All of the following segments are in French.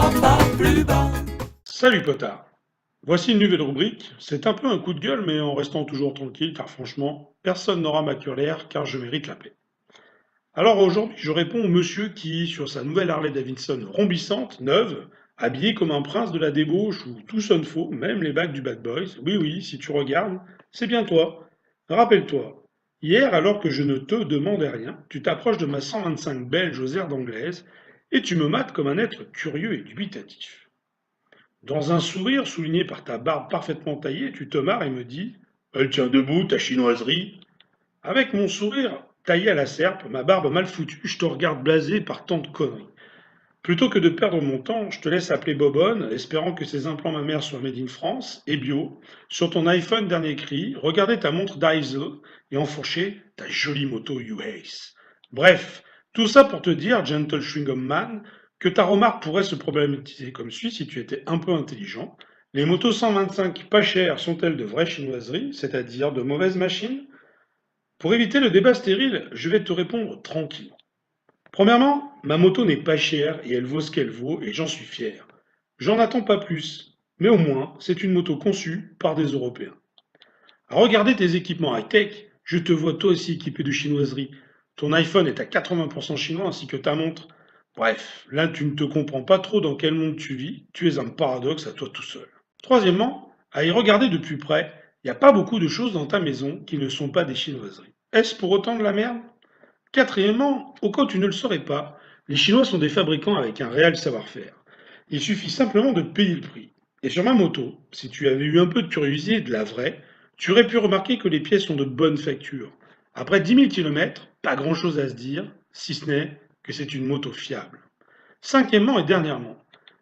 tombera pas plus bas. Salut potard. Voici une nouvelle rubrique. C'est un peu un coup de gueule, mais en restant toujours tranquille, car franchement, personne n'aura ma colère, car je mérite la paix. Alors aujourd'hui, je réponds au monsieur qui, sur sa nouvelle Harley Davidson rombissante, neuve, habillé comme un prince de la débauche où tout sonne faux, même les bagues du Bad Boys. Oui, oui, si tu regardes, c'est bien toi. Rappelle-toi, hier, alors que je ne te demandais rien, tu t'approches de ma 125 belge aux airs d'anglaise et tu me mates comme un être curieux et dubitatif. Dans un sourire souligné par ta barbe parfaitement taillée, tu te marres et me dis: Elle tient debout, ta chinoiserie. Avec mon sourire taillé à la serpe, ma barbe mal foutue, je te regarde blasé par tant de conneries. Plutôt que de perdre mon temps, je te laisse appeler Bobonne, espérant que ces implants mammaires soient made in France et bio, sur ton iPhone dernier cri, regarder ta montre Daiso et enfourcher ta jolie moto U-Ace. Bref, tout ça pour te dire, Gentle Chewing-Gum Man, que ta remarque pourrait se problématiser comme suit si tu étais un peu intelligent. Les motos 125 pas chères sont-elles de vraies chinoiseries, c'est-à-dire de mauvaises machines? Pour éviter le débat stérile, je vais te répondre tranquille. Premièrement, ma moto n'est pas chère et elle vaut ce qu'elle vaut et j'en suis fier. J'en attends pas plus, mais au moins c'est une moto conçue par des Européens. À regarder tes équipements high-tech, je te vois toi aussi équipé de chinoiseries. Ton iPhone est à 80% chinois ainsi que ta montre. Bref, là tu ne te comprends pas trop dans quel monde tu vis, tu es un paradoxe à toi tout seul. Troisièmement, à y regarder de plus près, il n'y a pas beaucoup de choses dans ta maison qui ne sont pas des chinoiseries. Est-ce pour autant de la merde? Quatrièmement, au cas où tu ne le saurais pas, les Chinois sont des fabricants avec un réel savoir-faire. Il suffit simplement de payer le prix. Et sur ma moto, si tu avais eu un peu de curiosité de la vraie, tu aurais pu remarquer que les pièces sont de bonne facture. Après 10 000 km, pas grand-chose à se dire, si ce n'est que c'est une moto fiable. Cinquièmement et dernièrement,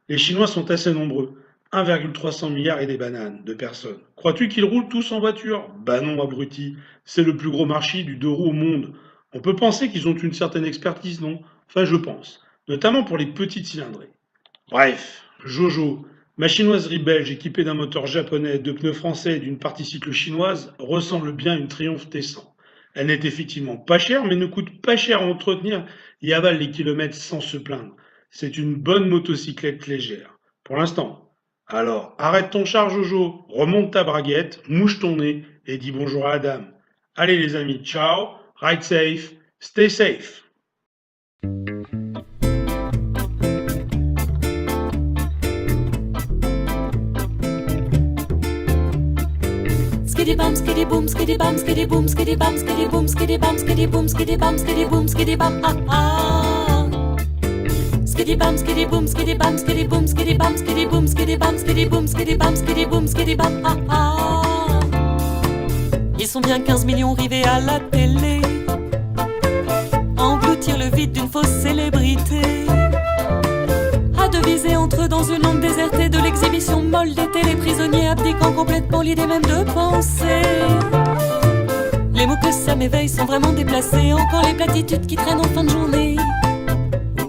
les Chinois sont assez nombreux, 1,3 milliard et des bananes de personnes. Crois-tu qu'ils roulent tous en voiture? Bah non, abruti, c'est le plus gros marché du deux roues au monde. On peut penser qu'ils ont une certaine expertise, non? Enfin, je pense, notamment pour les petites cylindrées. Bref, Jojo, ma chinoiserie belge équipée d'un moteur japonais, de pneus français et d'une partie cycle chinoise ressemble bien à une Triumph T100. Elle n'est effectivement pas chère, mais ne coûte pas cher à entretenir et avale les kilomètres sans se plaindre. C'est une bonne motocyclette légère. Pour l'instant. Alors, arrête ton char, Jojo, remonte ta braguette, mouche ton nez et dis bonjour à la dame. Allez les amis, ciao, ride safe, stay safe. Skiddy bum, skiddy boom, skiddy bum, skiddy boom, skiddy bum, skiddy boom, skiddy bum, skiddy boom, skiddy bum, skiddy boom, skiddy bum, ah ah. Skiddy bum, skiddy boom, skiddy bum, skiddy boom, skiddy bum, skiddy boom, skiddy bum, skiddy boom, skiddy bum, skiddy boom, skiddy bum, ah ah. Ils sont bien 15 millions rivés à la télé, engloutir le vide d'une fausse célébrité, à deviser entre eux dans une langue désertée de l'exhibition molle d'été, les prisonniers abdiquant complètement l'idée même de penser. Les mots que ça m'éveille sont vraiment déplacés, encore les platitudes qui traînent en fin de journée.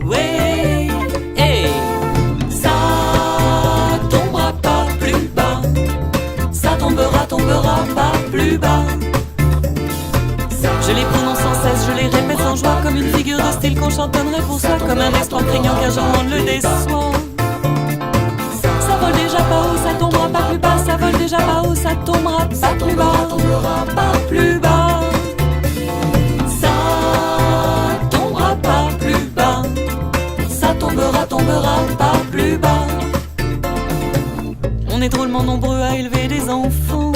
Ouais, hey. Ça tombera pas plus bas, ça tombera, tombera pas plus bas. Je les prononce sans cesse, je les répète sans joie, comme une figure de style qu'on chantonnerait pour soi, comme un espoir craignant qu'un jour on ne le déçoit. Ça vole déjà pas haut, ça tombera pas plus bas, ça vole déjà pas haut, ça tombera pas plus bas, tombera pas plus bas. Ça tombera pas plus bas, ça tombera, tombera pas plus bas. On est drôlement nombreux à élever des enfants,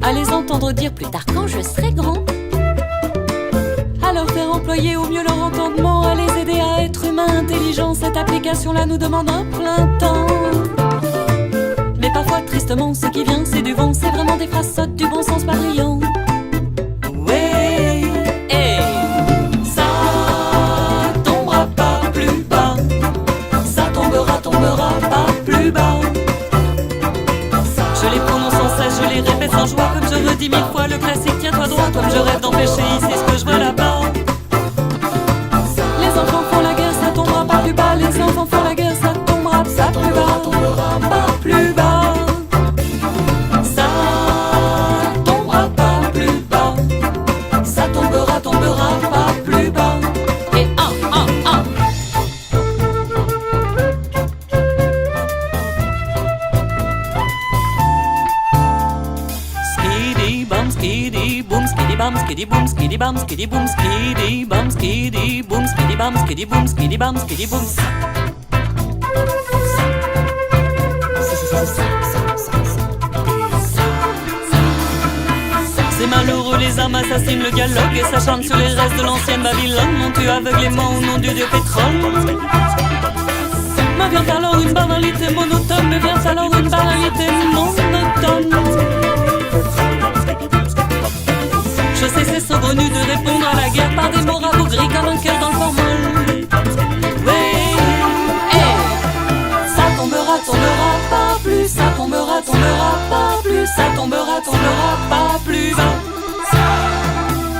à les entendre dire plus tard quand je serai grand, à leur faire employer au mieux leur entendement, à les aider à être humains intelligents. Cette application-là nous demande un plein temps. Mais parfois, tristement, ce qui vient, c'est du vent. C'est vraiment des phrases sottes du bon sens parlant. Ouais, hey. Ça tombera pas plus bas, ça tombera, tombera pas plus bas. Je les prononce sans cesse, je les répète sans joie, comme je redis 1000 fois le classique tiens-toi droit, comme je rêve d'empêcher ici ce que je vois là-bas. Les enfants font la guerre, ça tombera pas plus bas. Les enfants font la guerre, ça tombera pas plus bas, tombera pas plus bas. Ça tombera pas plus skiddy boom, skiddy bam, skiddy boom, skiddy bam, skiddy boom, skiddy bam, skiddy boom, skiddy bam, skiddy boom, skiddy bam, skiddy boom. Ces malheureux les armes assassinent le dialogue et ça chante sur les restes de l'ancienne Babylone. Mon Dieu aveuglément au nom du dieu pétrole. Me vient alors une banalité monotone, me vient alors une banalité monotone. Je sais c'est saugrenu de répondre à la guerre par des mots rabougris comme un cœur dans le formol. Ouais, hey. Ça tombera, tombera pas plus, ça tombera, tombera pas plus, ça tombera, tombera pas plus bas.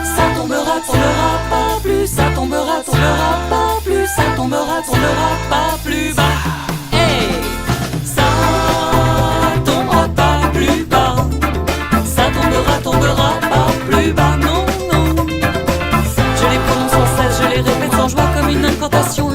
Ça tombera, tombera pas plus, ça tombera, tombera pas plus, ça tombera, tombera pas plus bas. Hey, ça tombera pas plus bas, ça tombera, tombera pas plus bas, non, non. Je les prononce sans cesse, je les répète sans joie comme une incantation.